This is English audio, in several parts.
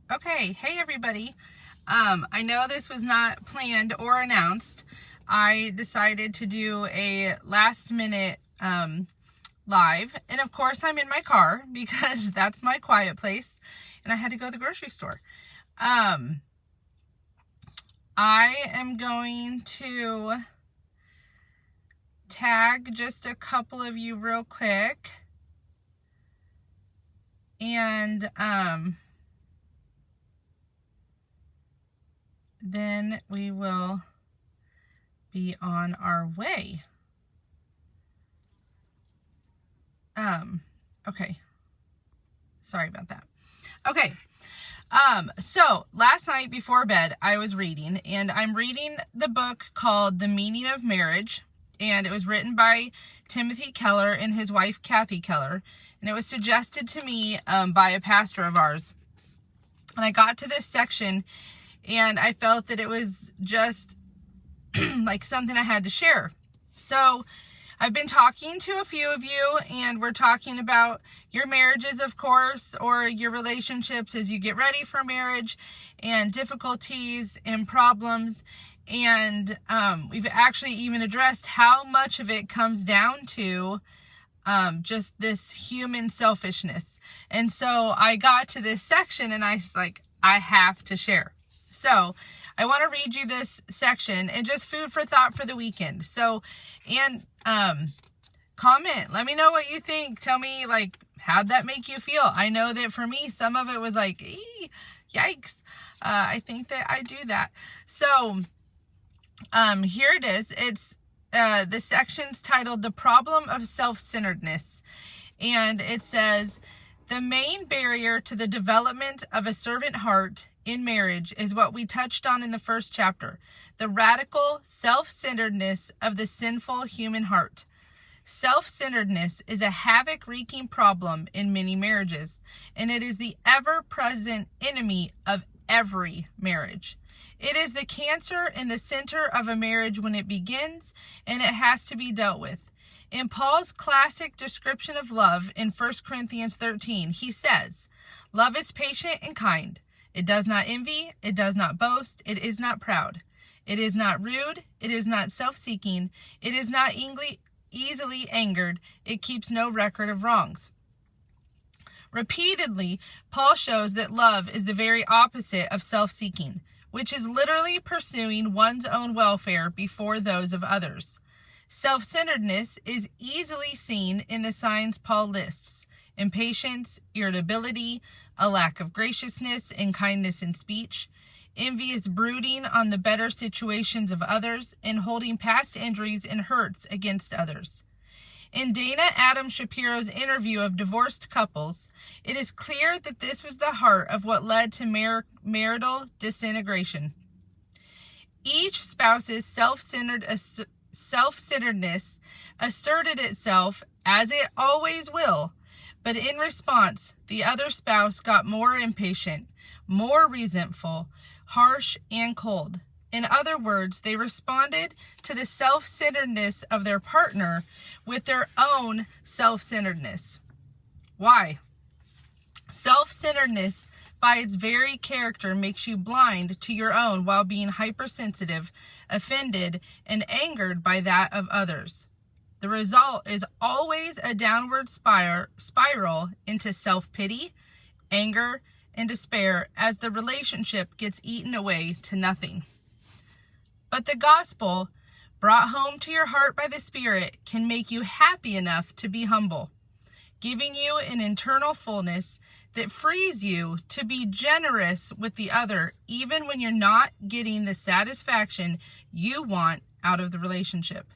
Okay, hey everybody. I know this was not planned or announced. I decided to do a last minute live, and of course I'm in my car because that's my quiet place, and I had to go to the grocery store. I am going to tag just a couple of you real quick, and then we will be on our way. Okay. Sorry about that. Okay. So last night before bed, I was reading, and I'm reading the book called The Meaning of Marriage, and it was written by Timothy Keller and his wife, Kathy Keller, and it was suggested to me by a pastor of ours. And I got to this section, and I felt that it was just like something I had to share. So I've been talking to a few of you, and we're talking about your marriages, of course, or your relationships as you get ready for marriage, and difficulties and problems. And we've actually even addressed how much of it comes down to just this human selfishness. And so I got to this section, and I was like, I have to share. So I want to read you this section and just food for thought for the weekend. So, and comment, let me know what you think. Tell me, like, how'd that make you feel? I know that for me, some of it was like, yikes. I think that I do that. So here it is. It's the section's titled The Problem of Self-Centeredness. And it says, the main barrier to the development of a servant heart in marriage is what we touched on in the first chapter, the radical self-centeredness of the sinful human heart. Self-centeredness is a havoc-wreaking problem in many marriages, and it is the ever-present enemy of every marriage. It is the cancer in the center of a marriage when it begins, and it has to be dealt with. In Paul's classic description of love in 1 Corinthians 13, he says, love is patient and kind. It does not envy, it does not boast, it is not proud. It is not rude, it is not self-seeking, it is not easily angered, it keeps no record of wrongs. Repeatedly, Paul shows that love is the very opposite of self-seeking, which is literally pursuing one's own welfare before those of others. Self-centeredness is easily seen in the signs Paul lists: impatience, irritability, a lack of graciousness and kindness in speech, envious brooding on the better situations of others, and holding past injuries and hurts against others. In Dana Adam Shapiro's interview of divorced couples, it is clear that this was the heart of what led to marital disintegration. Each spouse's self-centeredness asserted itself, as it always will, but in response, the other spouse got more impatient, more resentful, harsh, and cold. In other words, they responded to the self-centeredness of their partner with their own self-centeredness. Why? Self-centeredness, by its very character, makes you blind to your own while being hypersensitive, offended, and angered by that of others. The result is always a downward spiral into self-pity, anger, and despair as the relationship gets eaten away to nothing. But the gospel, brought home to your heart by the Spirit, can make you happy enough to be humble, giving you an internal fullness that frees you to be generous with the other, even when you're not getting the satisfaction you want out of the relationship.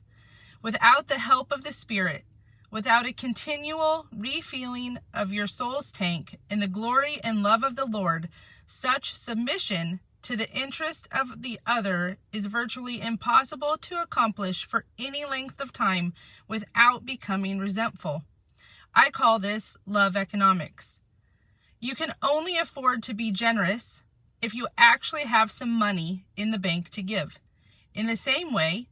Without the help of the Spirit, without a continual refilling of your soul's tank in the glory and love of the Lord, such submission to the interest of the other is virtually impossible to accomplish for any length of time without becoming resentful. I call this love economics. You can only afford to be generous if you actually have some money in the bank to give. In the same way,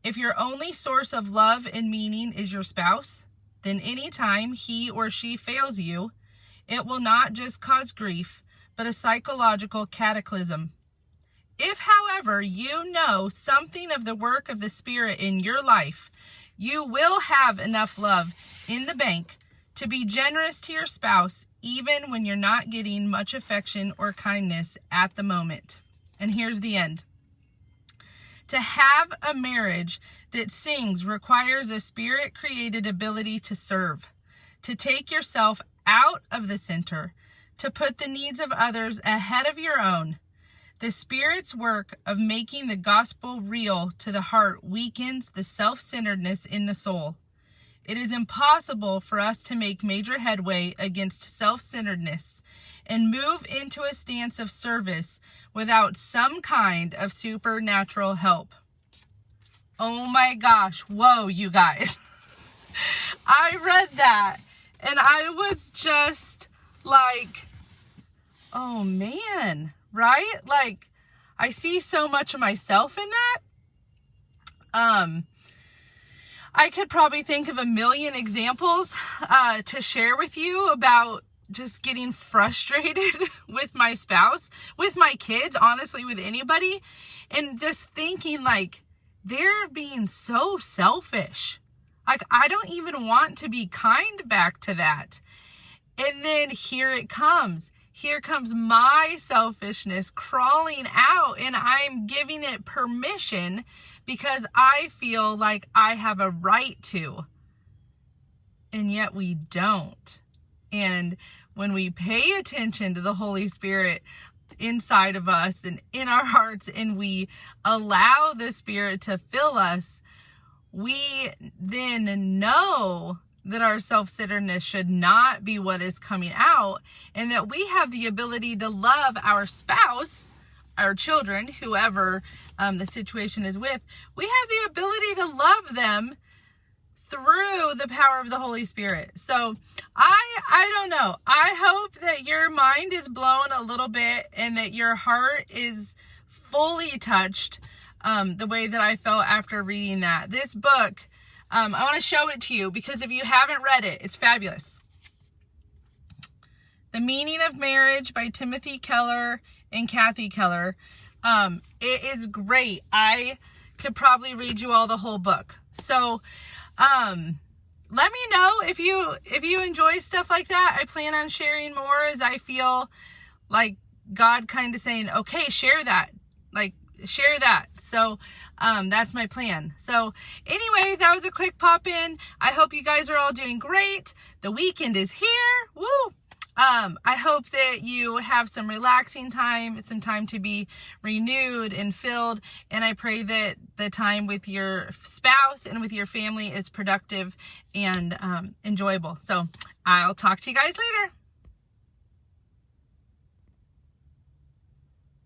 if your only source of love and meaning is your spouse, then anytime he or she fails you, it will not just cause grief, but a psychological cataclysm. If, however, you know something of the work of the Spirit in your life, you will have enough love in the bank to be generous to your spouse, even when you're not getting much affection or kindness at the moment. And here's the end. To have a marriage that sings requires a Spirit-created ability to serve, to take yourself out of the center, to put the needs of others ahead of your own. The Spirit's work of making the gospel real to the heart weakens the self-centeredness in the soul. It is impossible for us to make major headway against self-centeredness and move into a stance of service without some kind of supernatural help. Oh my gosh, whoa, you guys. I read that and I was just like, oh man, right? Like, I see so much of myself in that. I could probably think of a million examples to share with you about just getting frustrated with my spouse, with my kids, honestly, with anybody, and just thinking like they're being so selfish. Like, I don't even want to be kind back to that. And then here it comes. Here comes my selfishness crawling out, and I'm giving it permission because I feel like I have a right to. And yet we don't. And when we pay attention to the Holy Spirit inside of us and in our hearts, and we allow the Spirit to fill us, we then know that our self-centeredness should not be what is coming out, and that we have the ability to love our spouse, our children, whoever the situation is with. We have the ability to love them through the power of the Holy Spirit. So I don't know. I hope that your mind is blown a little bit and that your heart is fully touched the way that I felt after reading that. This book, I want to show it to you because if you haven't read it, it's fabulous. The Meaning of Marriage by Timothy Keller and Kathy Keller. It is great. I could probably read you all the whole book. So, let me know if you enjoy stuff like that. I plan on sharing more as I feel like God kind of saying, okay, share that. Like, share that. So, that's my plan. So anyway, that was a quick pop in. I hope you guys are all doing great. The weekend is here. Woo! I hope that you have some relaxing time, some time to be renewed and filled. And I pray that the time with your spouse and with your family is productive and enjoyable. So I'll talk to you guys later.